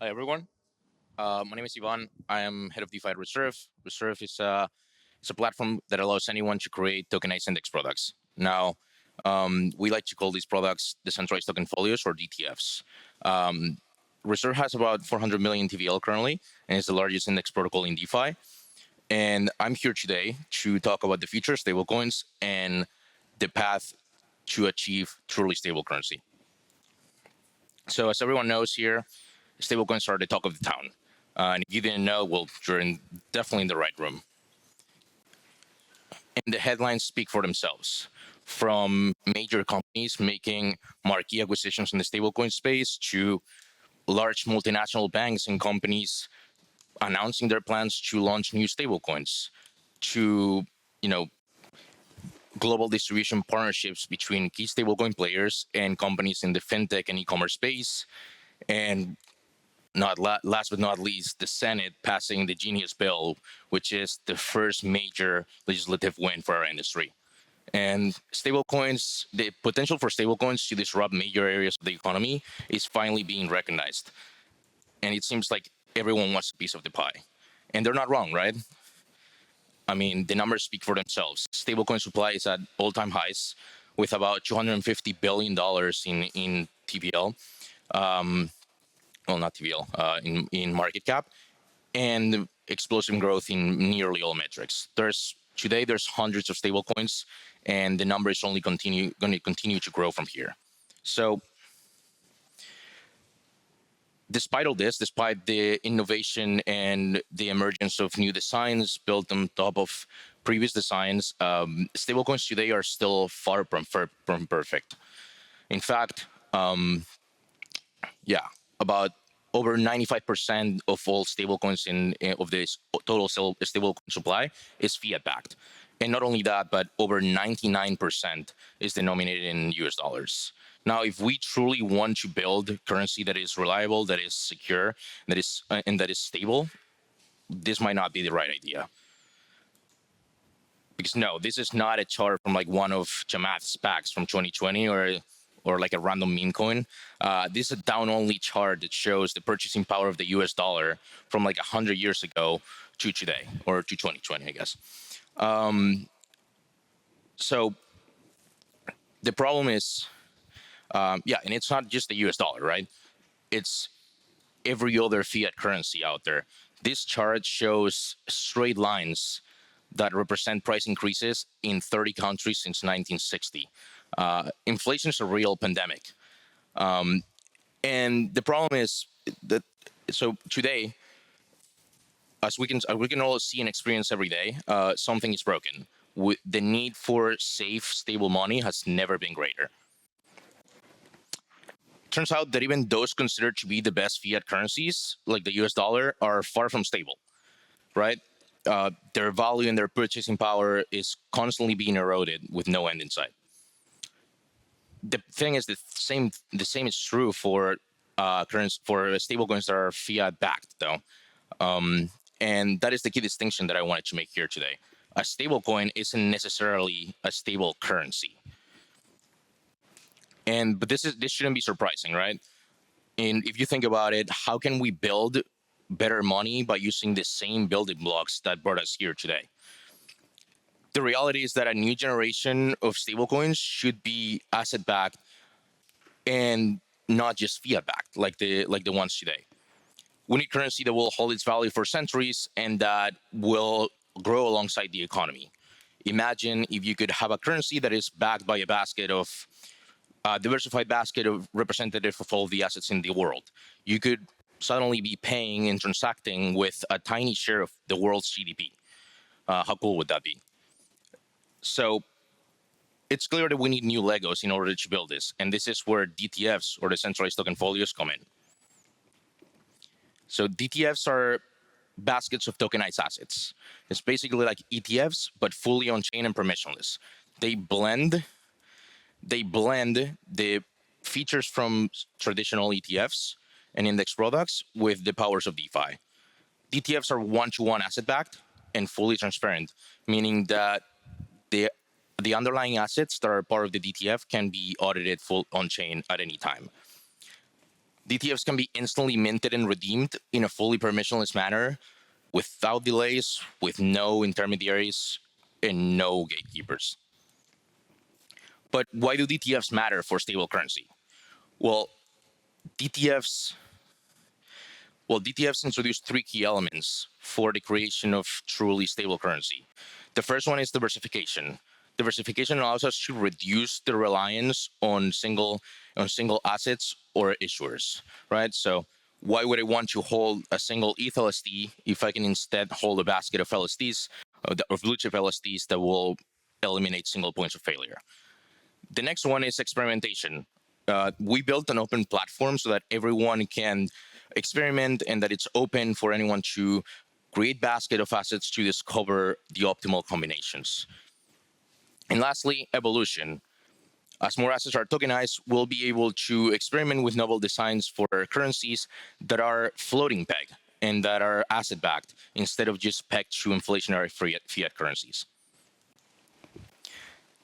Hi, everyone. My name is Ivon. I am head of DeFi at Reserve. Reserve is it's a platform that allows anyone to create tokenized index products. Now, we like to call these products decentralized token folios or DTFs. Reserve has about 400 million TVL currently, and is the largest index protocol in DeFi. And I'm here today to talk about the future of stablecoins and the path to achieve truly stable currency. So, as everyone knows here, stablecoins are the talk of the town. And if you didn't know, well, definitely in the right room. And the headlines speak for themselves. From major companies making marquee acquisitions in the stablecoin space to large multinational banks and companies announcing their plans to launch new stablecoins, to global distribution partnerships between key stablecoin players and companies in the fintech and e-commerce space, and last but not least, the Senate passing the Genius Bill, which is the first major legislative win for our industry. And stablecoins, the potential for stablecoins to disrupt major areas of the economy is finally being recognized. And it seems like everyone wants a piece of the pie. And they're not wrong, right? I mean, the numbers speak for themselves. Stablecoin supply is at all-time highs with about $250 billion in TVL. Well, not TVL, in market cap, and explosive growth in nearly all metrics. Today there's hundreds of stablecoins, and the number is only going to continue to grow from here. So, despite all this, despite the innovation and the emergence of new designs built on top of previous designs, stablecoins today are still far from perfect. In fact, about over 95% of all stablecoins of this total stablecoin supply is fiat-backed. And not only that, but over 99% is denominated in US dollars. Now, if we truly want to build currency that is reliable, that is secure, and that is stable, this might not be the right idea. Because no, this is not a chart from like one of Chamath's packs from 2020 or like a random meme coin. This is a down-only chart that shows the purchasing power of the US dollar from like 100 years ago to today, or to 2020, I guess. So the problem is, and it's not just the US dollar, right? It's every other fiat currency out there. This chart shows straight lines that represent price increases in 30 countries since 1960. Inflation is a real pandemic. And the problem is that, so today, as we can all see and experience every day, something is broken. The need for safe, stable money has never been greater. Turns out that even those considered to be the best fiat currencies, like the US dollar, are far from stable, right? Their value and their purchasing power is constantly being eroded with no end in sight. The thing is, the same is true for stablecoins that are fiat-backed, though. And that is the key distinction that I wanted to make here today. A stablecoin isn't necessarily a stable currency. But this shouldn't be surprising, right? And if you think about it, how can we build better money by using the same building blocks that brought us here today? The reality is that a new generation of stablecoins should be asset-backed and not just fiat-backed like the ones today. We need currency that will hold its value for centuries and that will grow alongside the economy. Imagine if you could have a currency that is backed by a diversified basket of representative of all the assets in the world. You could suddenly be paying and transacting with a tiny share of the world's GDP. How cool would that be? So it's clear that we need new Legos in order to build this. And this is where DTFs, or decentralized token folios, come in. So DTFs are baskets of tokenized assets. It's basically like ETFs, but fully on-chain and permissionless. They blend the features from traditional ETFs and index products with the powers of DeFi. DTFs are one-to-one asset-backed and fully transparent, meaning that the underlying assets that are part of the DTF can be audited full on-chain at any time. DTFs can be instantly minted and redeemed in a fully permissionless manner without delays, with no intermediaries, and no gatekeepers. But why do DTFs matter for stable currency? Well, DTFs DTFs introduce three key elements for the creation of truly stable currency. The first one is diversification. Diversification allows us to reduce the reliance on single assets or issuers, right? So why would I want to hold a single ETH LSD if I can instead hold a basket of LSDs, of blue chip LSDs that will eliminate single points of failure? The next one is experimentation. We built an open platform so that everyone can experiment and that it's open for anyone to create basket of assets to discover the optimal combinations. And lastly, evolution. As more assets are tokenized, we'll be able to experiment with novel designs for currencies that are floating peg and that are asset backed instead of just pegged to inflationary fiat currencies.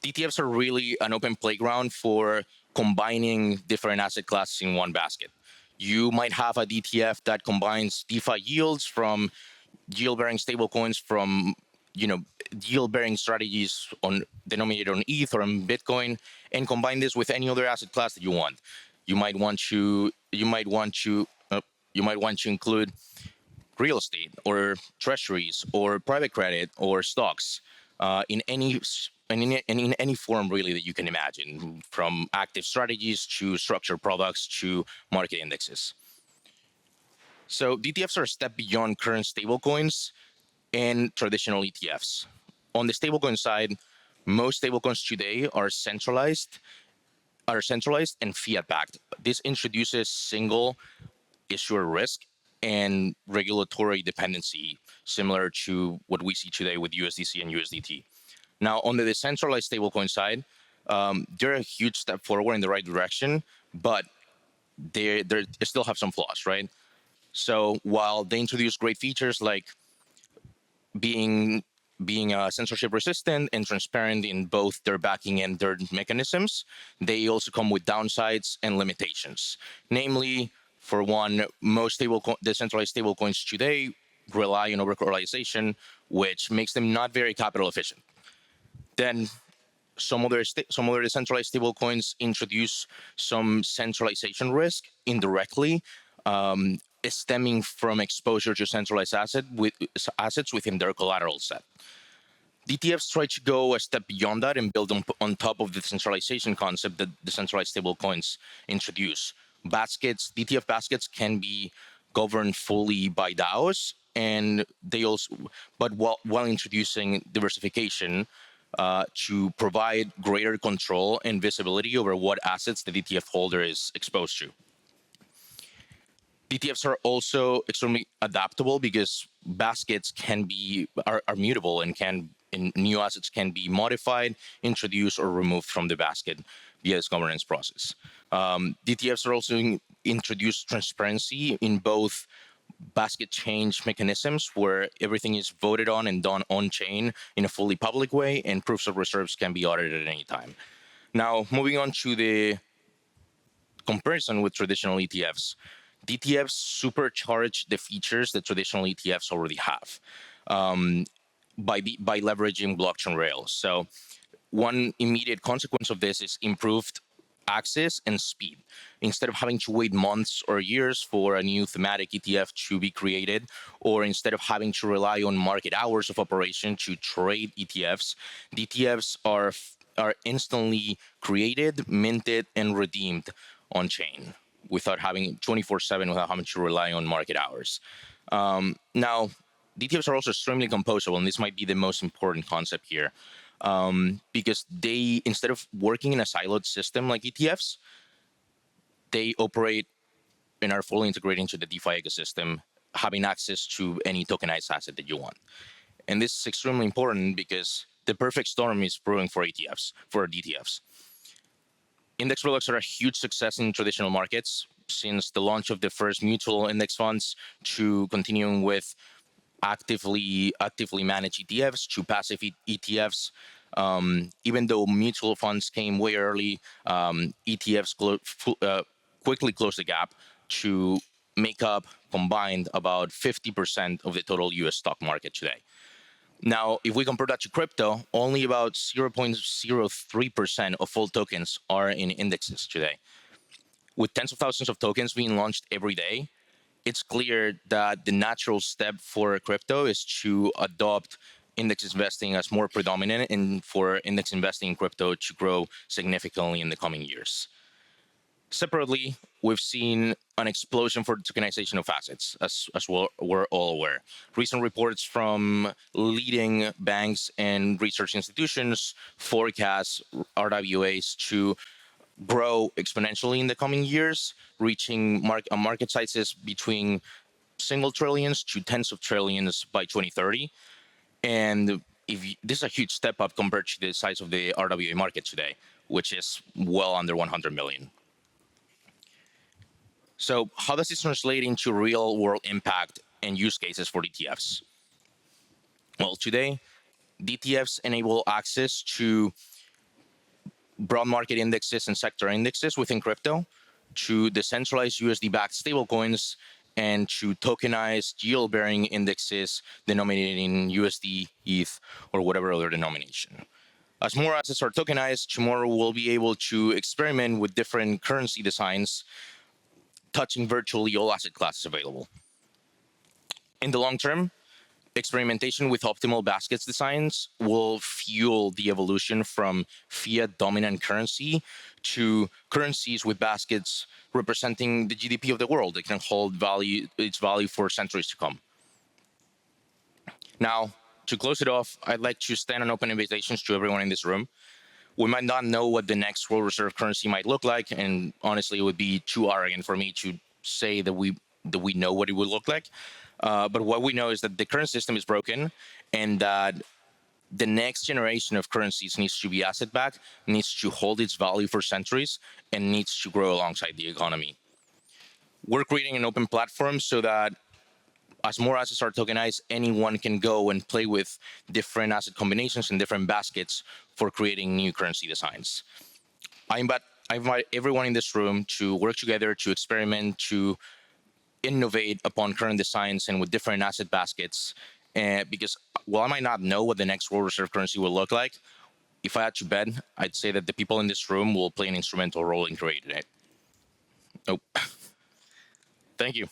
DTFs are really an open playground for combining different asset classes in one basket. You might have a DTF that combines DeFi yields from yield-bearing stablecoins from yield-bearing strategies on denominated on ETH or on Bitcoin, and combine this with any other asset class that you want. You might want to include real estate or treasuries or private credit or stocks in any form really that you can imagine, from active strategies to structured products to market indexes. So DTFs are a step beyond current stablecoins and traditional ETFs. On the stablecoin side, most stablecoins today are centralized and fiat-backed. This introduces single issuer risk and regulatory dependency, similar to what we see today with USDC and USDT. Now, on the decentralized stablecoin side, they're a huge step forward in the right direction, but they still have some flaws, right? So while they introduce great features like being censorship resistant and transparent in both their backing and their mechanisms, they also come with downsides and limitations. Namely, for one, most decentralized stablecoins today rely on overcorrelation, which makes them not very capital efficient. Then some other decentralized stablecoins introduce some centralization risk indirectly, stemming from exposure to centralized assets within their collateral set. DTFs try to go a step beyond that and build on top of the decentralization concept that decentralized stablecoins introduce. DTF baskets can be governed fully by DAOs, and they also, but while introducing diversification to provide greater control and visibility over what assets the DTF holder is exposed to. DTFs are also extremely adaptable because baskets are mutable and new assets can be modified, introduced, or removed from the basket via this governance process. DTFs are also introduce transparency in both basket change mechanisms, where everything is voted on and done on chain in a fully public way, and proofs of reserves can be audited at any time. Now, moving on to the comparison with traditional ETFs. DTFs supercharge the features that traditional ETFs already have by leveraging blockchain rails. So one immediate consequence of this is improved access and speed. Instead of having to wait months or years for a new thematic ETF to be created, or instead of having to rely on market hours of operation to trade ETFs, DTFs are instantly created, minted, and redeemed on chain without having 24/7, without having to rely on market hours. Now, DTFs are also extremely composable, and this might be the most important concept here, because they, instead of working in a siloed system like ETFs, they operate and are fully integrated into the DeFi ecosystem, having access to any tokenized asset that you want. And this is extremely important because the perfect storm is brewing for DTFs. Index products are a huge success in traditional markets, since the launch of the first mutual index funds to continuing with actively managed ETFs to passive ETFs. Even though mutual funds came way early, ETFs quickly closed the gap to make up combined about 50% of the total US stock market today. Now, if we compare that to crypto, only about 0.03% of all tokens are in indexes today. With tens of thousands of tokens being launched every day, it's clear that the natural step for crypto is to adopt index investing as more predominant and for index investing in crypto to grow significantly in the coming years. Separately, we've seen an explosion for the tokenization of assets, as we're all aware. Recent reports from leading banks and research institutions forecast RWAs to grow exponentially in the coming years, reaching market sizes between single trillions to tens of trillions by 2030. And this is a huge step up compared to the size of the RWA market today, which is well under 100 million. So how does this translate into real world impact and use cases for DTFs? Well, today, DTFs enable access to broad market indexes and sector indexes within crypto, to decentralized USD-backed stablecoins, and to tokenized yield-bearing indexes denominated in USD, ETH, or whatever other denomination. As more assets are tokenized, tomorrow we'll be able to experiment with different currency designs, touching virtually all asset classes available. In the long term, experimentation with optimal baskets designs will fuel the evolution from fiat dominant currency to currencies with baskets representing the GDP of the world that can hold its value for centuries to come. Now, to close it off, I'd like to extend an open invitation to everyone in this room. We might not know what the next world reserve currency might look like, and honestly, it would be too arrogant for me to say that we know what it would look like. But what we know is that the current system is broken, and that the next generation of currencies needs to be asset-backed, needs to hold its value for centuries, and needs to grow alongside the economy. We're creating an open platform so that as more assets are tokenized, anyone can go and play with different asset combinations and different baskets for creating new currency designs. I invite everyone in this room to work together, to experiment, to innovate upon current designs and with different asset baskets. Because while I might not know what the next world reserve currency will look like, if I had to bet, I'd say that the people in this room will play an instrumental role in creating it. Oh, thank you.